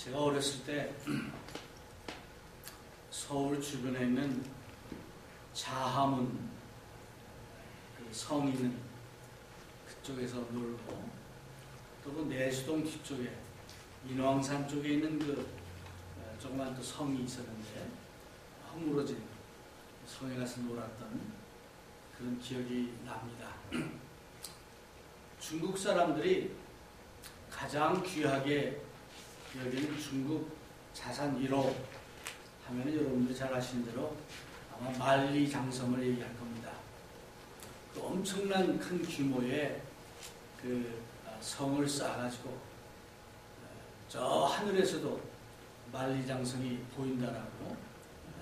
제가 어렸을 때 서울 주변에 있는 자하문 그 성 있는 그쪽에서 놀고, 또 그 내수동 뒤쪽에 인왕산 쪽에 있는 그 조그만 또 성이 있었는데 허물어진 성에 가서 놀았던 그런 기억이 납니다. 중국 사람들이 가장 귀하게 여기는 중국 자산 1호 하면 여러분들이 잘 아시는 대로 아마 만리장성을 얘기할 겁니다. 그 엄청난 큰 규모의 그 성을 쌓아가지고 저 하늘에서도 만리장성이 보인다라고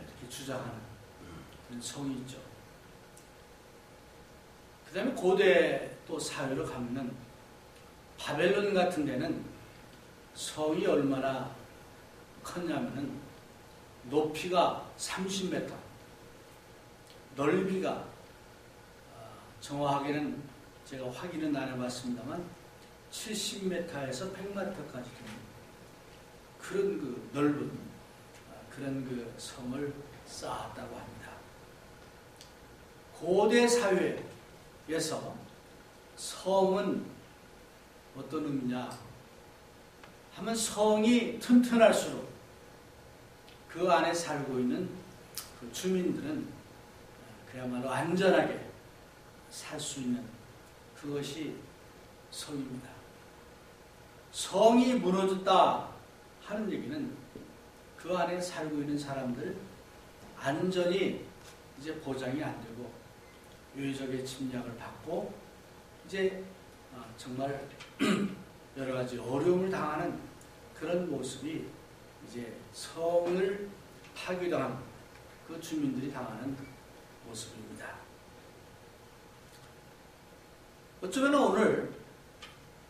이렇게 주장하는 그런 성이 있죠. 그 다음에 고대 또 사회로 가면은 바벨론 같은 데는 성이 얼마나 컸냐면은 높이가 30m, 넓이가 정확하게는 제가 확인은 안 해봤습니다만 70m에서 100m까지 그런 그 넓은 그런 그 성을 쌓았다고 합니다. 고대 사회에서 성은 어떤 의미냐 하면 성이 튼튼할수록 그 안에 살고 있는 그 주민들은 그야말로 안전하게 살 수 있는 그것이 성입니다. 성이 무너졌다 하는 얘기는 그 안에 살고 있는 사람들 안전이 이제 보장이 안 되고 외적의 침략을 받고 이제 정말 여러 가지 어려움을 당하는 그런 모습이 이제 성을 파괴당한 그 주민들이 당하는 모습입니다. 어쩌면 오늘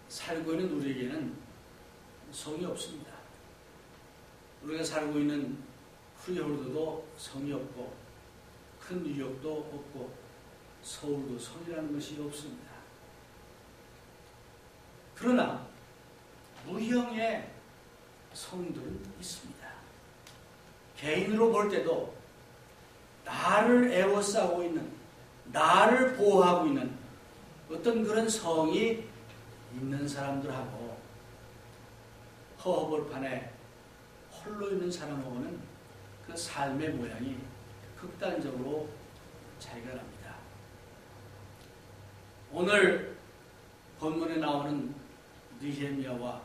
살고 있는 우리에게는 성이 없습니다. 우리가 살고 있는 프리홀드도 성이 없고 큰 뉴욕도 없고 서울도 성이라는 것이 없습니다. 그러나 무형의 성들은 있습니다. 개인으로 볼 때도 나를 애워싸고 있는, 나를 보호하고 있는 어떤 그런 성이 있는 사람들하고 허허벌판에 홀로 있는 사람하고는 그 삶의 모양이 극단적으로 차이가 납니다. 오늘 본문에 나오는 느헤미야와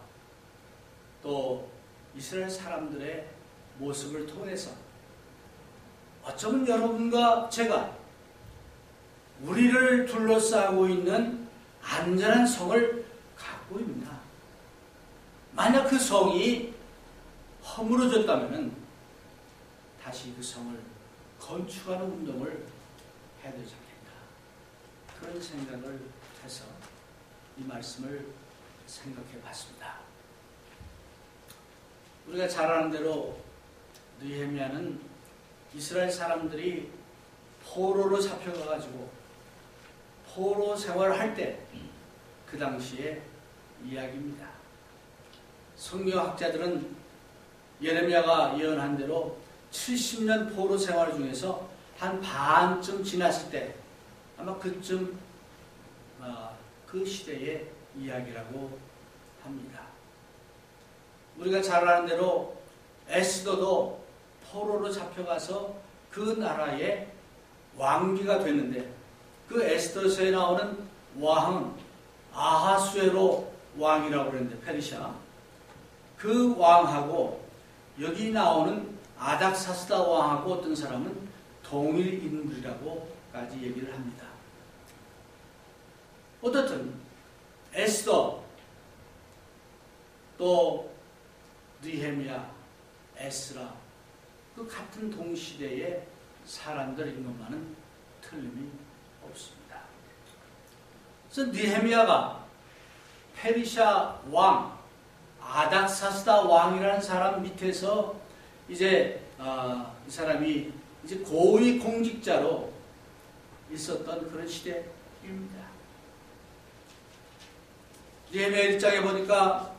또 이스라엘 사람들의 모습을 통해서 어쩌면 여러분과 제가 우리를 둘러싸고 있는 안전한 성을 갖고 있느냐. 만약 그 성이 허물어졌다면 다시 그 성을 건축하는 운동을 해야 되지 않겠나. 그런 생각을 해서 이 말씀을 생각해 봤습니다. 우리가 잘 아는 대로 느헤미야는 이스라엘 사람들이 포로로 잡혀가가지고 포로 생활을 할 때 그 당시의 이야기입니다. 성경학자들은 예레미야가 예언한 대로 70년 포로 생활 중에서 한 반쯤 지났을 때 아마 그쯤 그 시대의 이야기라고 합니다. 우리가 잘 아는 대로 에스더도 포로로 잡혀가서 그 나라의 왕비가 됐는데 그 에스더서에 나오는 왕은 아하수에로 왕이라고 그랬는데 페르시아 그 왕하고 여기 나오는 아닥사스다 왕하고 어떤 사람은 동일 인물이라고까지 얘기를 합니다. 어떻든 에스더 또 느헤미야, 에스라 그 같은 동시대의 사람들인 것만은 틀림이 없습니다. 그래서 느헤미야가 페르시아 왕 아닥사스다 왕이라는 사람 밑에서 이제 이 사람이 이제 고위 공직자로 있었던 그런 시대입니다. 느헤미야 1장에 보니까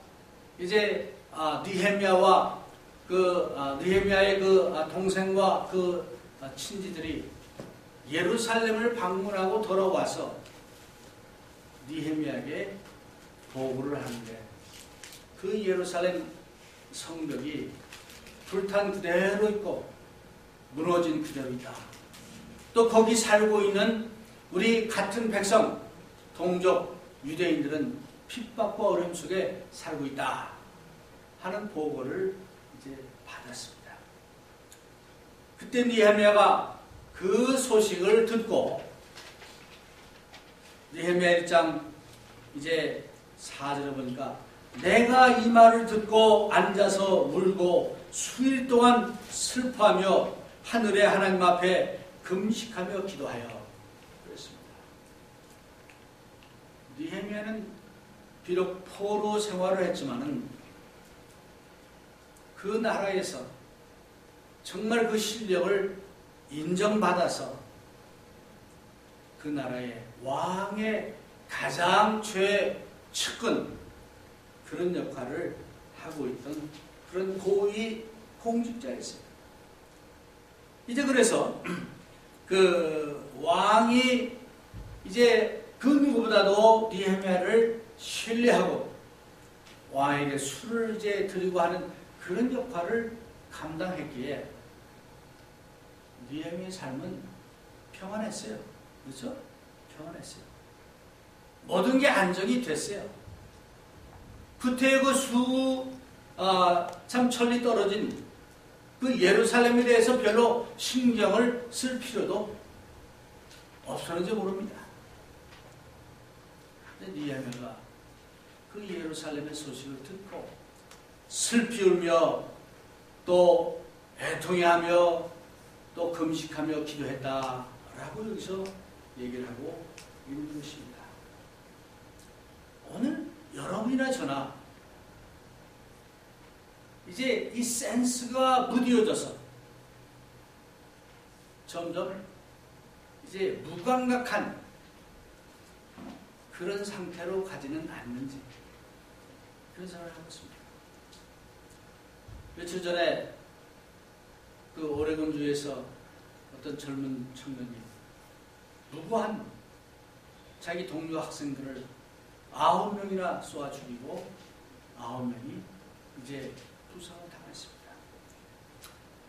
이제 느헤미야와 느헤미야의 동생과 친지들이 예루살렘을 방문하고 돌아와서 느헤미야에게 보고를 하는데 그 예루살렘 성벽이 불탄 그대로 있고 무너진 그대로 있다. 또 거기 살고 있는 우리 같은 백성, 동족 유대인들은 핍박과 어려움 속에 살고 있다 하는 보고를 이제 받았습니다. 그때 느헤미야가 그 소식을 듣고 느헤미야 1장 이제 4절에 보니까 내가 이 말을 듣고 앉아서 울고 수일 동안 슬퍼하며 하늘의 하나님 앞에 금식하며 기도하여 그랬습니다. 느헤미야는 비록 포로 생활을 했지만은 그 나라에서 정말 그 실력을 인정받아서 그 나라의 왕의 가장 최측근 그런 역할을 하고 있던 그런 고위 공직자였어요. 이제 그래서 그 왕이 이제 그 누구보다도 느헤미야를 신뢰하고 왕에게 술을 이제 드리고 하는 그런 역할을 감당했기에 느헤미야의 삶은 평안했어요. 그렇죠? 평안했어요. 모든 게 안정이 됐어요. 구태의 참 천리 떨어진 그 예루살렘에 대해서 별로 신경을 쓸 필요도 없었는지 모릅니다. 근데 느헤미야가 그 예루살렘의 소식을 듣고 슬피 울며 또 애통해하며 또 금식하며 기도했다라고 여기서 얘기를 하고 있는 것입니다. 오늘 여러분이나 저나 이제 이 센스가 무뎌져서 점점 이제 무감각한 그런 상태로 가지는 않는지 그런 생각을 하고 있습니다. 며칠 전에 그 오레곤주에서 어떤 젊은 청년이 무고한 자기 동료 학생들을 9명이나 쏘아 죽이고 9명이 이제 부상을 당했습니다.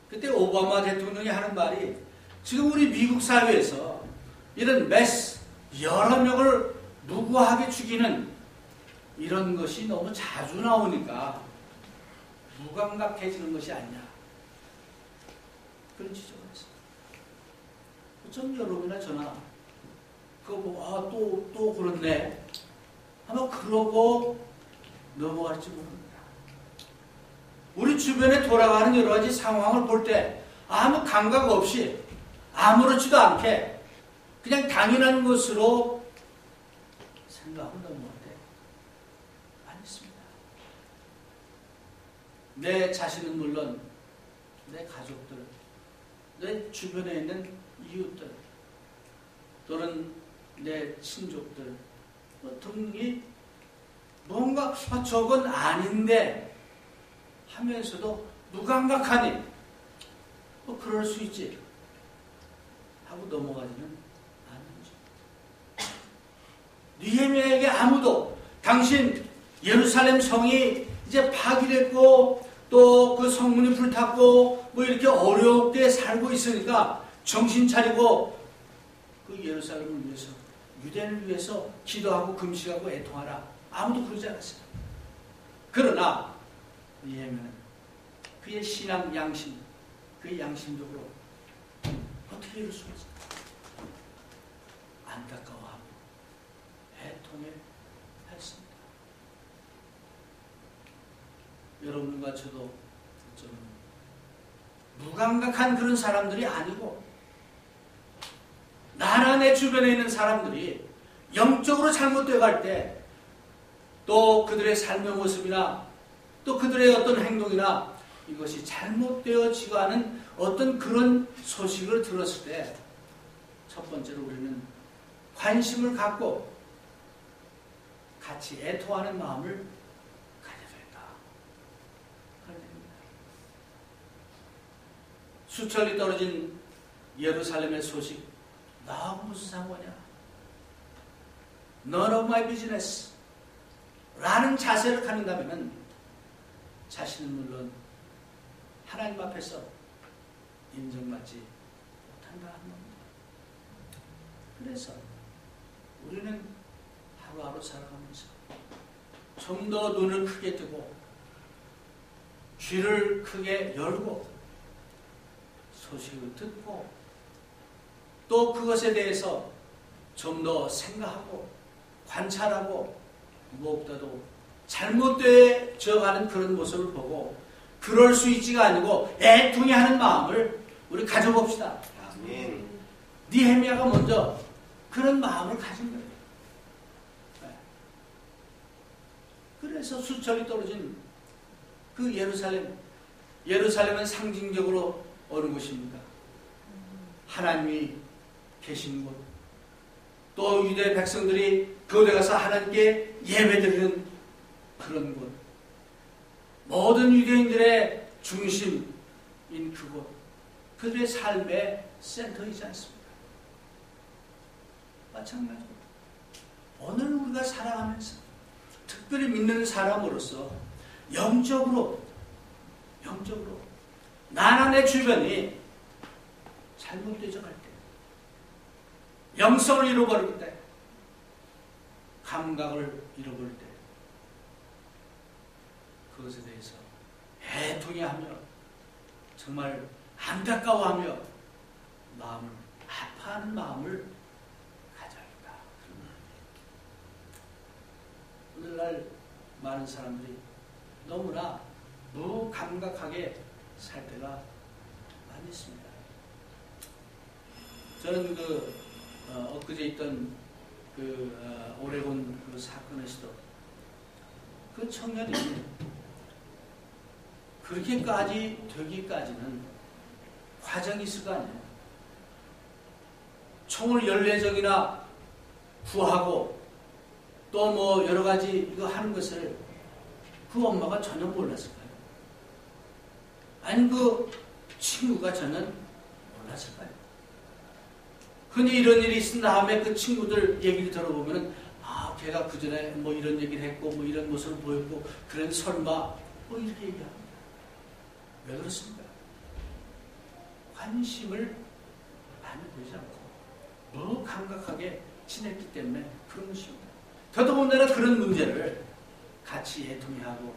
그때 오바마 대통령이 하는 말이 지금 우리 미국 사회에서 이런 매스 여러 명을 무고하게 죽이는 이런 것이 너무 자주 나오니까 무감각해지는 것이 아니냐 그런 지적을 했습니다. 좀 여러분이나 저나 그거 보고 또 그렇네 아마 그러고 넘어갈지 모릅니다. 우리 주변에 돌아가는 여러 가지 상황을 볼 때 아무 감각 없이 아무렇지도 않게 그냥 당연한 것으로 생각하고 넘어갈 때 많이 있습니다. 내 자신은 물론 내 가족들, 내 주변에 있는 이웃들 또는 내 친족들 등이 뭔가 저건 아닌데 하면서도 무감각하니 그럴 수 있지 하고 넘어가지는 않는지. 느헤미야에게 아무도 당신 예루살렘 성이 이제 파괴됐고 또 그 성문이 불탔고 뭐 이렇게 어렵게 살고 있으니까 정신 차리고 그 예루살렘을 위해서 유대인을 위해서 기도하고 금식하고 애통하라 아무도 그러지 않았어요. 그러나 느헤미야는 그의 신앙 양심 그의 양심적으로 어떻게 이럴 수가 있을까? 안타까워하고 애통해 했습니다. 여러분과 저도 좀 무감각한 그런 사람들이 아니고 나나 내 주변에 있는 사람들이 영적으로 잘못되어 갈 때 또 그들의 삶의 모습이나 또 그들의 어떤 행동이나 이것이 잘못되어지고 하는 어떤 그런 소식을 들었을 때 첫 번째로 우리는 관심을 갖고 같이 애통하는 마음을 가져야 된다. 수천리 떨어진 예루살렘의 소식 나하고 무슨 상관이야? None of my business 라는 자세를 갖는다면 자신은 물론 하나님 앞에서 인정받지 못한다는 겁니다. 그래서 우리는 하루하루 살아가면서 좀 더 눈을 크게 뜨고 귀를 크게 열고 소식을 듣고 또 그것에 대해서 좀 더 생각하고 관찰하고 무엇보다도 잘못되어 가는 그런 모습을 보고 그럴 수 있지가 아니고 애통해하는 마음을 우리 가져봅시다. 아멘. 느헤미야가 먼저 그런 마음을 가진 거예요. 그래서 수천리 떨어진 그 예루살렘은 상징적으로 어느 곳입니까? 하나님이 계신 곳, 또 유대 백성들이 그곳에 가서 하나님께 예배드리는 그런 곳, 모든 유대인들의 중심인 그곳, 그들의 삶의 센터이지 않습니까? 마찬가지로 오늘 우리가 살아가면서 특별히 믿는 사람으로서 영적으로 나나 내 주변이 잘못되어 갈 때, 영성을 잃어버릴 때, 감각을 잃어버릴 때 그것에 대해서 애통해하며 정말 안타까워하며 마음을 아파하는 마음을 가져야 한다. 오늘날 많은 사람들이 너무나 무감각하게 살 때가 많이 있습니다. 저는 엊그제 있던 오레곤 그 사건에서도 그 청년이 그렇게까지 되기까지는 과정이 있을 거 아니에요. 총을 14적이나 구하고 또 뭐 여러 가지 이거 하는 것을 그 엄마가 전혀 몰랐을까요? 아니 그 친구가 전혀 몰랐을까요? 흔히 이런 일이 있은 다음에 그 친구들 얘기를 들어보면은 걔가 그 전에 뭐 이런 얘기를 했고 뭐 이런 모습을 보였고 그런 설마 뭐 이렇게 얘기합니다. 왜 그렇습니까? 관심을 많이 보이지 않고 너무 감각하게 지냈기 때문에 그런 것입니다. 더더군다나 그런 문제를 같이 애통해하고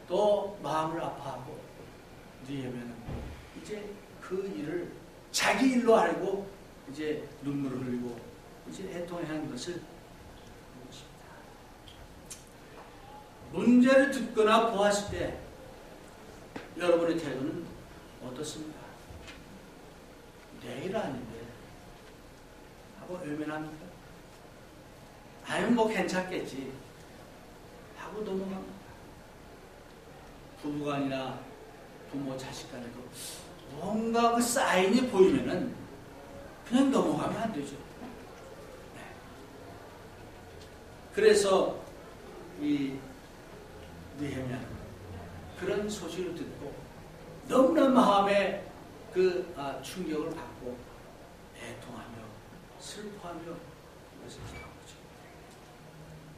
또 마음을 아파하고 느헤미야는 이제 그 일을 자기 일로 알고 이제 눈물을 흘리고 이제 애통해하는 것을 본 것입니다. 문제를 듣거나 보았을 때 여러분의 태도는 어떻습니까? 내일 아닌데 하고 외면합니까? 아유 뭐 괜찮겠지 하고 넘어갑니다. 부부간이나 부모 자식 간에도 뭔가 그 사인이 보이면은 그냥 넘어가면 안 되죠. 네. 그래서 이 느헤미야는 그런 소식을 듣고 너무나 마음에 그 충격을 받고 애통하며 슬퍼하며 이것을 기도한 거죠.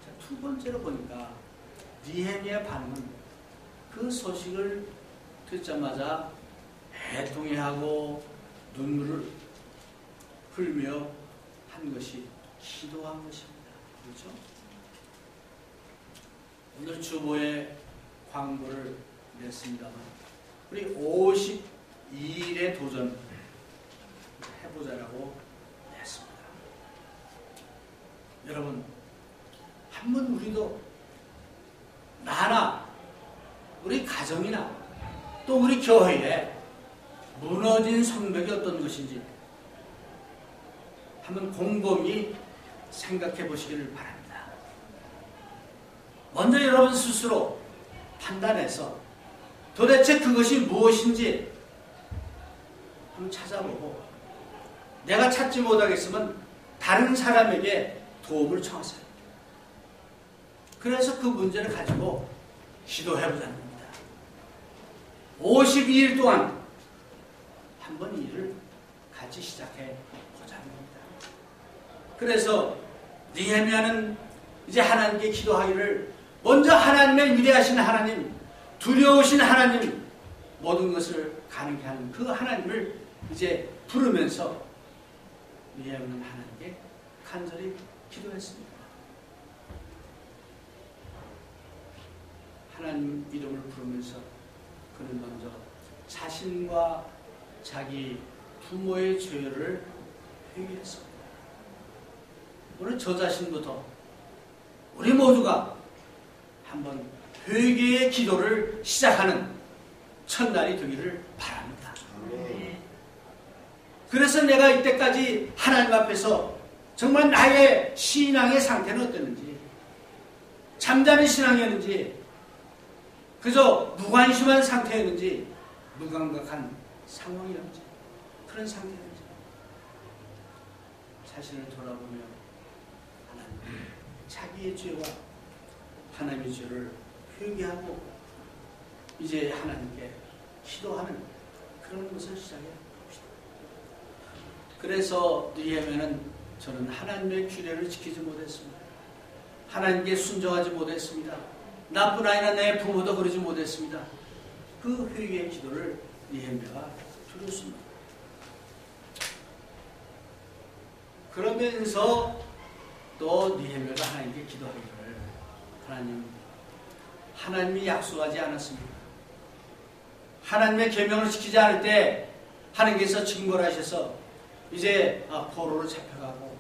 자, 두 번째로 보니까 느헤미야의 반응은 그 소식을 듣자마자 애통해하고 눈물을 흘며 한 것이 기도한 것입니다. 그렇죠? 오늘 주보에 광고를 냈습니다만 우리 52일의 도전 해보자라고 냈습니다. 여러분 한번 우리도 나나 우리 가정이나 또 우리 교회에 무너진 성벽이 어떤 것인지 한번 곰곰이 생각해 보시기를 바랍니다. 먼저 여러분 스스로 판단해서 도대체 그것이 무엇인지 한번 찾아보고 내가 찾지 못하겠으면 다른 사람에게 도움을 청하세요. 그래서 그 문제를 가지고 기도해보자는 겁니다. 52일 동안 한번 이 일을 같이 시작해 보자는 겁니다. 그래서 느헤미야는 이제 하나님께 기도하기를 먼저 하나님의 위대하신 하나님, 두려우신 하나님, 모든 것을 가능케 하는 그 하나님을 이제 부르면서 느헤미야는 하나님께 간절히 기도했습니다. 하나님 이름을 부르면서 그는 먼저 자신과 자기 부모의 죄를 회개했습니다. 오늘 저 자신부터 우리 모두가 한번 회개의 기도를 시작하는 첫날이 되기를 바랍니다. 그래서 내가 이때까지 하나님 앞에서 정말 나의 신앙의 상태는 어땠는지, 잠자는 신앙이었는지, 그저 무관심한 상태였는지, 무감각한 상황이었는지, 그런 상태였는지 자신을 돌아보며 하나님, 자기의 죄와 하나님의 죄를 회개하고 이제 하나님께 기도하는 그런 것을 시작해 봅시다. 그래서 느헤미야는 저는 하나님의 규례를 지키지 못했습니다. 하나님께 순종하지 못했습니다. 나뿐 아니라 내 부모도 그러지 못했습니다. 그 회개의 기도를 느헤미야가 드렸습니다. 그러면서 또 느헤미야가 하나님께 기도하기를, 하나님, 하나님이 약속하지 않았습니다. 하나님의 계명을 지키지 않을 때 하나님께서 징벌 하셔서 이제 포로로 잡혀가고,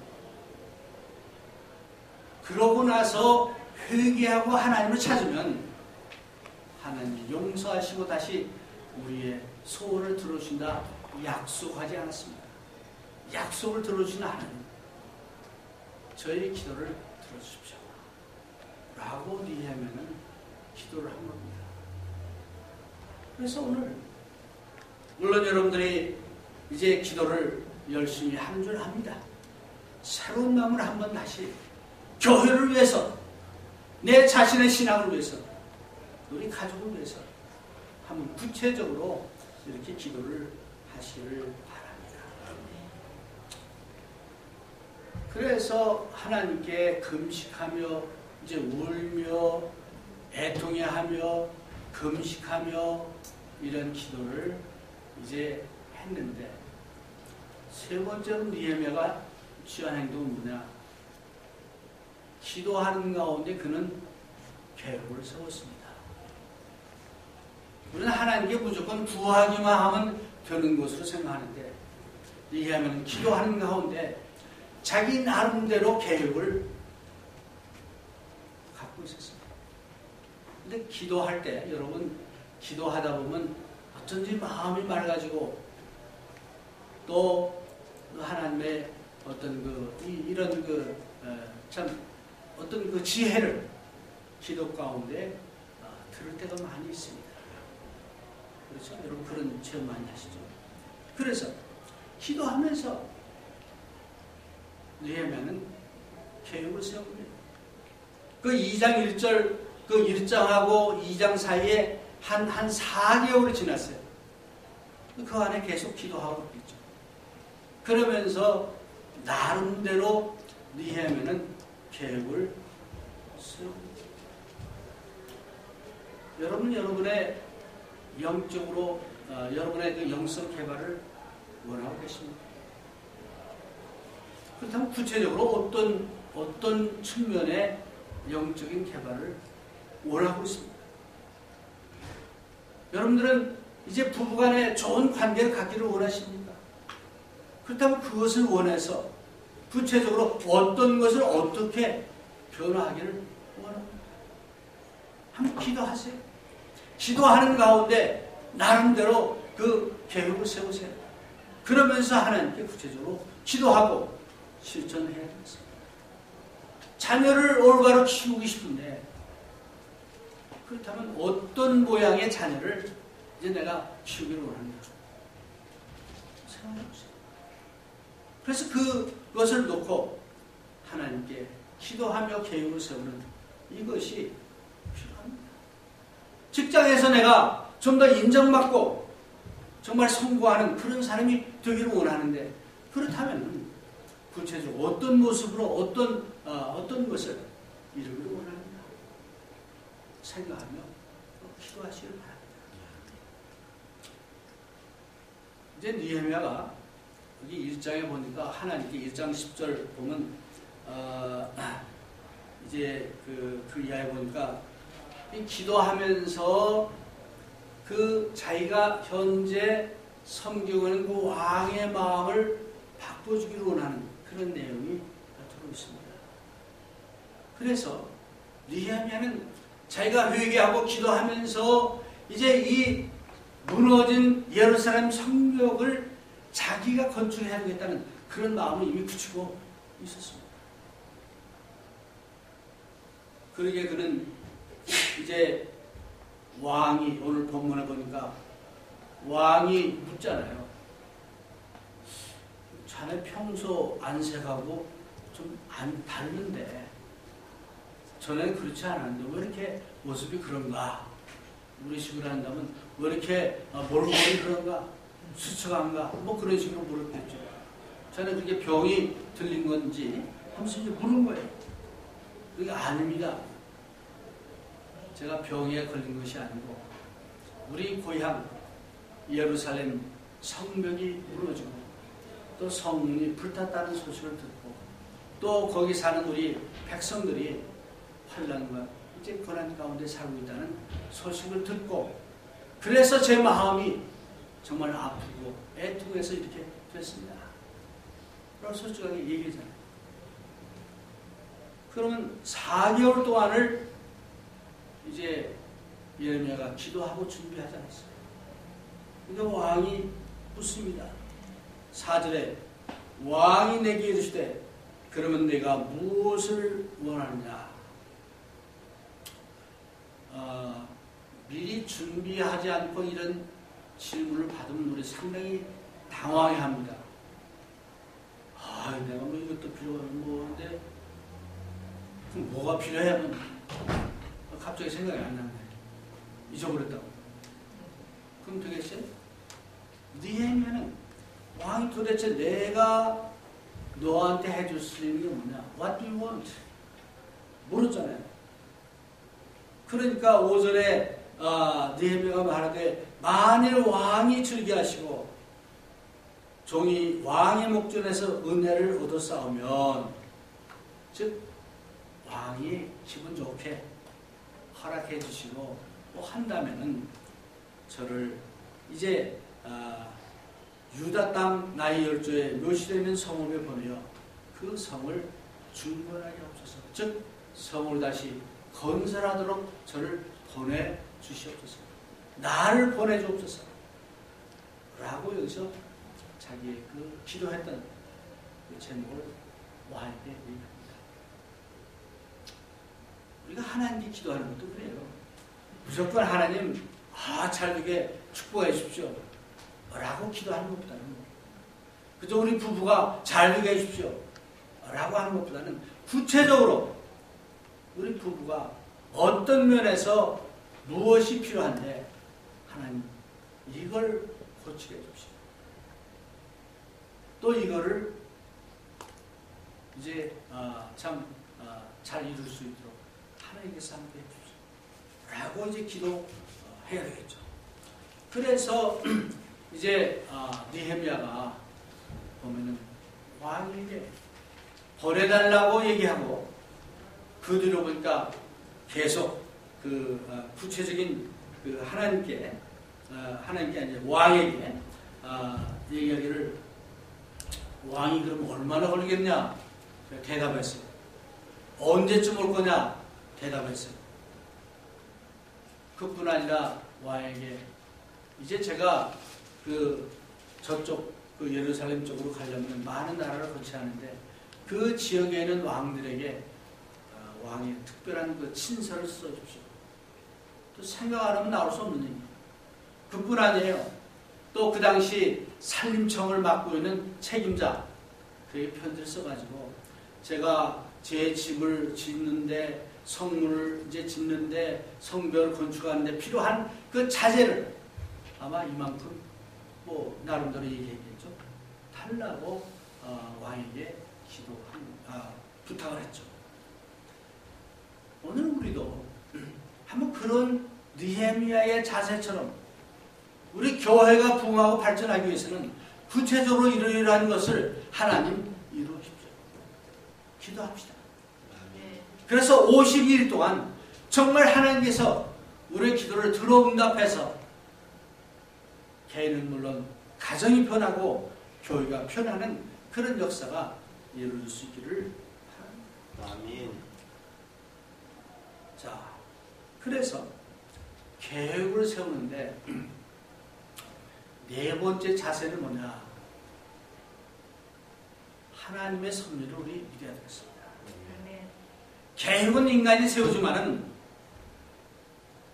그러고 나서 회개하고 하나님을 찾으면 하나님이 용서하시고 다시 우리의 소원을 들어주신다 약속하지 않았습니다. 약속을 들어주신 하나님, 저희 기도를 들어주십시오 라고 느헤미야는 기도를 한 겁니다. 그래서 오늘 물론 여러분들이 이제 기도를 열심히 하는 줄 압니다. 새로운 마음을 한번 다시 교회를 위해서, 내 자신의 신앙을 위해서, 우리 가족을 위해서 한번 구체적으로 이렇게 기도를 하시기를 바랍니다. 그래서 하나님께 금식하며 이제 울며 애통해하며 금식하며 이런 기도를 이제 했는데, 세 번째로 느헤미야가 취한 행동은 뭐냐? 기도하는 가운데 그는 계획을 세웠습니다. 우리는 하나님께 무조건 구하기만 하면 되는 것으로 생각하는데, 느헤미야는 기도하는 가운데 자기 나름대로 계획을 갖고 있었습니다. 근데 기도할 때, 여러분, 기도하다 보면 어쩐지 마음이 맑아지고 또 하나님의 어떤 이런 참 어떤 그 지혜를 기도 가운데 들을 때가 많이 있습니다. 그렇죠? 여러분 그런 체험 많이 하시죠? 그래서 기도하면서 느헤미야는 계획을 세웁니다. 그 2장 1절, 그 1장하고 2장 사이에 한 4개월이 지났어요. 그 안에 계속 기도하고 있죠. 그러면서 나름대로 느헤미야는 계획을 세웁니다. 여러분, 여러분의 영적으로 여러분의 그 영성 개발을 원하고 계십니까? 그렇다면 구체적으로 어떤 측면의 영적인 개발을 원하고 있습니다. 여러분들은 이제 부부간에 좋은 관계를 갖기를 원하십니까? 그렇다면 그것을 원해서 구체적으로 어떤 것을 어떻게 변화하기를 원합니다. 한번 기도하세요. 기도하는 가운데 나름대로 그 계획을 세우세요. 그러면서 하나님께 구체적으로 기도하고 실천해야 되겠습니다. 자녀를 올바로 키우고 싶은데, 그렇다면 어떤 모양의 자녀를 이제 내가 키우기를 원합니다. 생각해보세요. 그래서 그것을 놓고 하나님께 기도하며 계획을 세우는 이것이 필요합니다. 직장에서 내가 좀 더 인정받고, 정말 성공하는 그런 사람이 되기를 원하는데, 그렇다면 구체적으로 어떤 모습으로 어떤 것을 이루기를 원합니다. 생각하며 기도하시길 바랍니다. 이제 느헤미야가 여기 1장에 보니까 하나님께 1장 10절 보면 이제 그 이하에 보니까 기도하면서 그 자기가 현재 섬기고 있는 그 왕의 마음을 바꿔주기를 원하는 그런 내용이 들어 있습니다. 그래서 느헤미야는 자기가 회개하고 기도하면서 이제 이 무너진 예루살렘 성벽을 자기가 건축해야 되겠다는 그런 마음을 이미 굳히고 있었습니다. 그러게 그는 이제 왕이, 오늘 본문에 보니까 왕이 묻잖아요. 자네 평소 안색하고 좀 다른데 전에는 그렇지 않았는데 왜 이렇게 모습이 그런가? 우리 식으로 한다면 왜 이렇게 몰골이 그런가? 수척한가? 뭐 그런 식으로 물었겠죠. 저는 그게 병이 들린 건지 하면서 이제 물은 거예요. 그게 아닙니다. 제가 병에 걸린 것이 아니고 우리 고향 예루살렘 성벽이 무너지고 또 성문이 불탔다는 소식을 듣고 또 거기 사는 우리 백성들이 환난과 이제 고난 가운데 살고 있다는 소식을 듣고, 그래서 제 마음이 정말 아프고 애통해서 이렇게 됐습니다. 라고 솔직하게 얘기하잖아요. 그러면 4개월 동안을 이제 예레미야가 기도하고 준비하지 않았어요. 그러니까 왕이 묻습니다. 4절에 왕이 내게 이르시되 그러면 내가 무엇을 원하느냐? 미리 준비하지 않고 이런 질문을 받으면 우리 상당히 당황해합니다. 내가 뭐 이것도 필요하고 뭐인데 그럼 뭐가 필요해? 갑자기 생각이 안 나네. 잊어버렸다고. 그럼 되겠어요? 느헤미야는 왕이 도대체 내가 너한테 해줄 수 있는 게 뭐냐? What do you want? 모르잖아요. 그러니까 5절에 느헤미야가 말하되 만일 왕이 즐겨하시고 종이 왕의 목전에서 은혜를 얻어 싸우면, 즉 왕이 기분 좋게 허락해 주시고 뭐 한다면은 저를 이제 유다 땅 나의 열조에 묘실에 있는 성읍에 보내어 그 성을 중건하게 하옵소서. 즉 성을 다시 건설하도록 저를 보내주시옵소서. 나를 보내주옵소서. 라고 여기서 자기의 그 기도했던 그 제목을 왕에게 얘기합니다. 우리가 하나님께 기도하는 것도 그래요. 무조건 하나님 잘 되게 축복해 주십시오 라고 기도하는 것보다는, 그저 우리 부부가 잘 되게 해주십시오 라고 하는 것보다는 구체적으로 우리 부부가 어떤 면에서 무엇이 필요한데 하나님 이걸 고치게 해주십시오. 또 이거를 이제 잘 이룰 수 있도록 하나님께서 함께 해주십시오 라고 이제 기도해야 되겠죠. 그래서 이제 느헤미야가 보면은 왕에게 보내달라고 얘기하고, 그 뒤로 보니까 계속 그 구체적인 그 하나님께 아니라 왕에게 얘기하기를, 왕이 그럼 얼마나 걸리겠냐? 대답했어요. 언제쯤 올 거냐? 대답했어요. 그뿐 아니라 왕에게 이제 제가 저쪽 예루살렘 쪽으로 가려면 많은 나라를 거치하는데 그 지역에 있는 왕들에게 왕의 특별한 그 친서를 써주십시오. 또 생각 안 하면 나올 수 없는 얘기. 그뿐 아니에요. 또 그 당시 산림청을 맡고 있는 책임자, 그에게 편지를 써가지고 제가 제 집을 짓는데, 성문을 이제 짓는데, 성벽을 건축하는데 필요한 그 자재를 아마 이만큼 뭐 나름대로 얘기했겠죠. 달라고 왕에게 부탁을 했죠. 오늘 우리도 한번 그런 느헤미야의 자세처럼 우리 교회가 부흥하고 발전하기 위해서는 구체적으로 이러이러한 것을 하나님 이루십시오. 기도합시다. 그래서 52일 동안 정말 하나님께서 우리의 기도를 들어응답해서 개인은 물론 가정이 변하고 교회가 변하는 그런 역사가 이루어질 수 있기를 바랍니다. 아멘. 자, 그래서 계획을 세우는데 네 번째 자세는 뭐냐? 하나님의 섭리를 우리 믿어야 되겠습니다. 계획은 인간이 세우지만은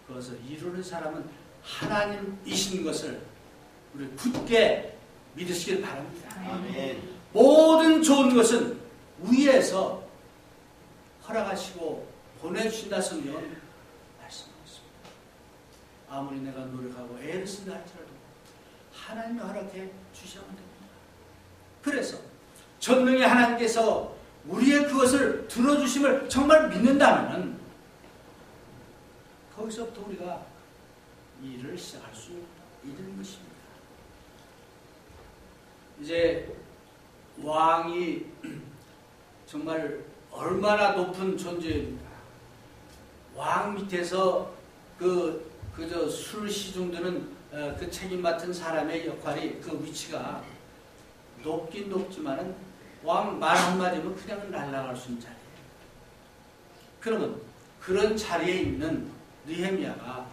그것을 이루는 사람은 하나님이신 것을 우리 굳게 믿으시길 바랍니다. 아멘. 모든 좋은 것은 위에서 허락하시고 보내주신다 성경은 말씀하고 있습니다. 아무리 내가 노력하고 애를 쓴다 할지라도 하나님이 허락해 주시면 됩니다. 그래서 전능의 하나님께서 우리의 그것을 들어주심을 정말 믿는다면 거기서부터 우리가 일을 시작할 수 있는 것입니다. 이제 왕이 정말 얼마나 높은 존재입니다. 왕 밑에서 그저 술 시중드는 그 책임 맡은 사람의 역할이 그 위치가 높긴 높지만은 왕 말 한마디면 그냥 날아갈 수 있는 자리예요. 그러면 그런 자리에 있는 느헤미야가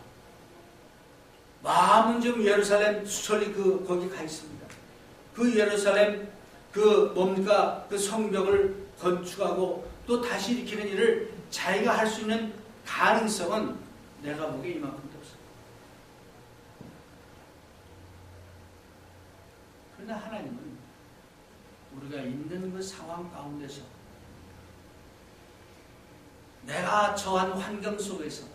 마음은 지금 예루살렘 수철이 거기 가 있습니다. 그 예루살렘 그 성벽을 건축하고 또 다시 일으키는 일을 자기가 할 수 있는 가능성은 내가 보기에 이만큼도 없습니다. 그러나 하나님은 우리가 있는 그 상황 가운데서 내가 처한 환경 속에서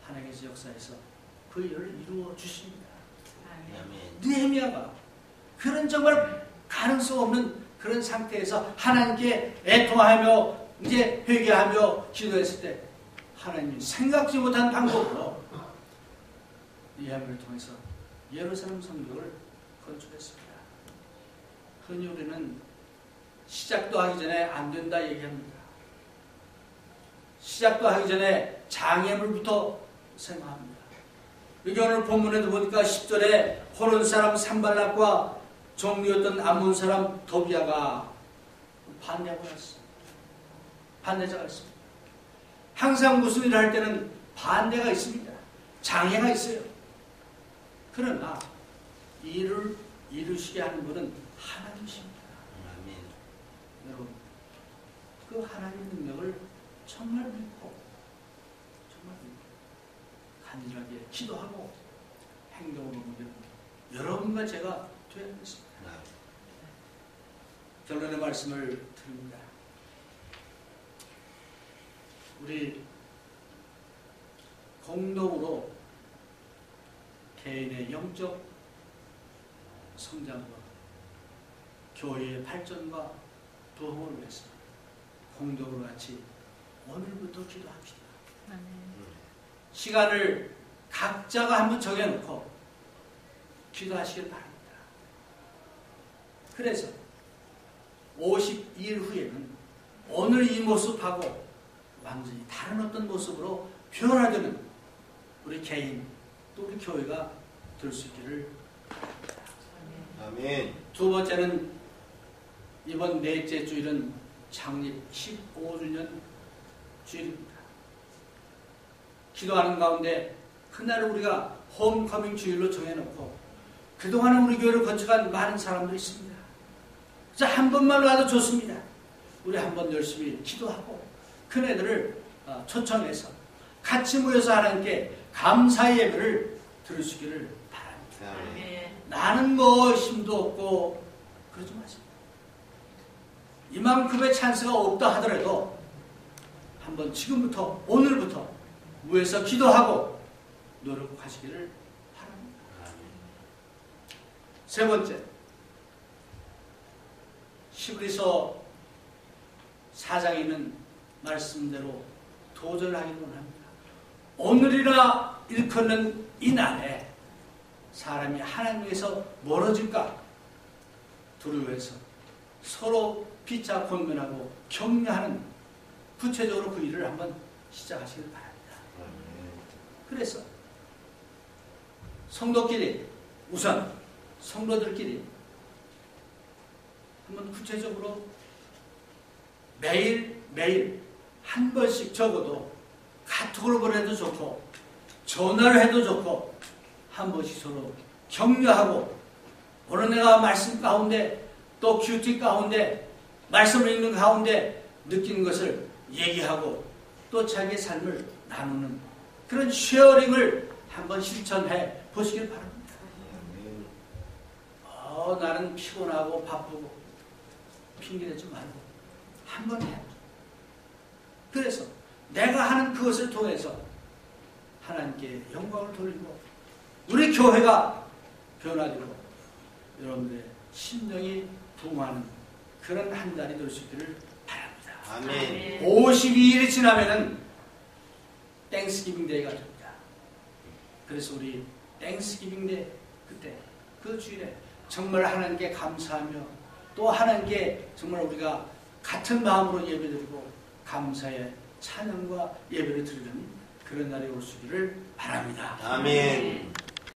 하나님께서 역사에서 그 일을 이루어 주십니다. 느헤미야가 그런 정말 가능성 없는 그런 상태에서 하나님께 애통하며 이제 회개하며 기도했을 때 하나님이 생각지 못한 방법으로 느헤미야를 통해서 예루살렘 성벽을 건축했습니다. 흔히 우리는 시작도 하기 전에 안 된다 얘기합니다. 시작도 하기 전에 장애물부터 생각합니다. 여기 오늘 본문에도 보니까 10절에 호론 사람 산발락과 종류였던 암몬 사람 도비아가 반대하고 왔습니다. 반대자가 있습니다. 항상 무슨 일을 할 때는 반대가 있습니다. 장애가 있어요. 그러나 일을 이루시게 하는 분은 하나님이십니다. 여러분, 그 하나님의 능력을 정말 믿고 간절하게 기도하고 행동으로 옮기는 여러분과 제가 되어야 되겠습니다. 결론의 말씀을 드립니다. 우리 공동으로 개인의 영적 성장과 교회의 발전과 부흥을 위해서 공동으로 같이 오늘부터 기도합시다. 시간을 각자가 한번 정해놓고 기도하시길 바랍니다. 그래서 52일 후에는 오늘 이 모습하고 완전히 다른 어떤 모습으로 변화되는 우리 개인 또 우리 교회가 될 수 있기를 바랍니다. 아멘. 두 번째는 이번 넷째 주일은 창립 15주년 주일입니다. 기도하는 가운데 그날을 우리가 홈커밍 주일로 정해놓고 그동안 우리 교회를 건축한 많은 사람들이 있습니다. 그래서 한 번만 와도 좋습니다. 우리 한번 열심히 기도하고 그네들을 초청해서 같이 모여서 하나님께 감사의 예배를 들으시기를 바랍니다. 아멘. 나는 뭐 힘도 없고 그러지 마세요. 이만큼의 찬스가 없다 하더라도 한번 지금부터 오늘부터 모여서 기도하고 노력하시기를 바랍니다. 세 번째, 히브리서 4장에 있는 말씀대로 도전하기를 원합니다. 오늘이라 일컫는 이 날에 사람이 하나님에서 멀어질까 두려워해서 서로 피차 권면하고 격려하는 구체적으로 그 일을 한번 시작하시길 바랍니다. 그래서 성도끼리, 우선 성도들끼리 한번 구체적으로 매일 한 번씩 적어도 카톡으로 보내도 좋고 전화를 해도 좋고 한 번씩 서로 격려하고, 오늘 내가 말씀 가운데 또 큐티 가운데 말씀을 읽는 가운데 느끼는 것을 얘기하고 또 자기의 삶을 나누는 그런 쉐어링을 한번 실천해 보시길 바랍니다. 나는 피곤하고 바쁘고 핑계대지 말고 한번 해. 그래서 내가 하는 그것을 통해서 하나님께 영광을 돌리고 우리 교회가 변화되고 여러분들의 심령이 부흥하는 그런 한 달이 될 수 있기를 바랍니다. 아멘. 52일이 지나면은 땡스기빙 데이가 됩니다. 그래서 우리 땡스기빙 데이 그때 그 주일에 정말 하나님께 감사하며 또 하나님께 정말 우리가 같은 마음으로 예배드리고 감사의 찬양과 예배를 드리는 그런 날이 올 수 있기를 바랍니다. 아멘.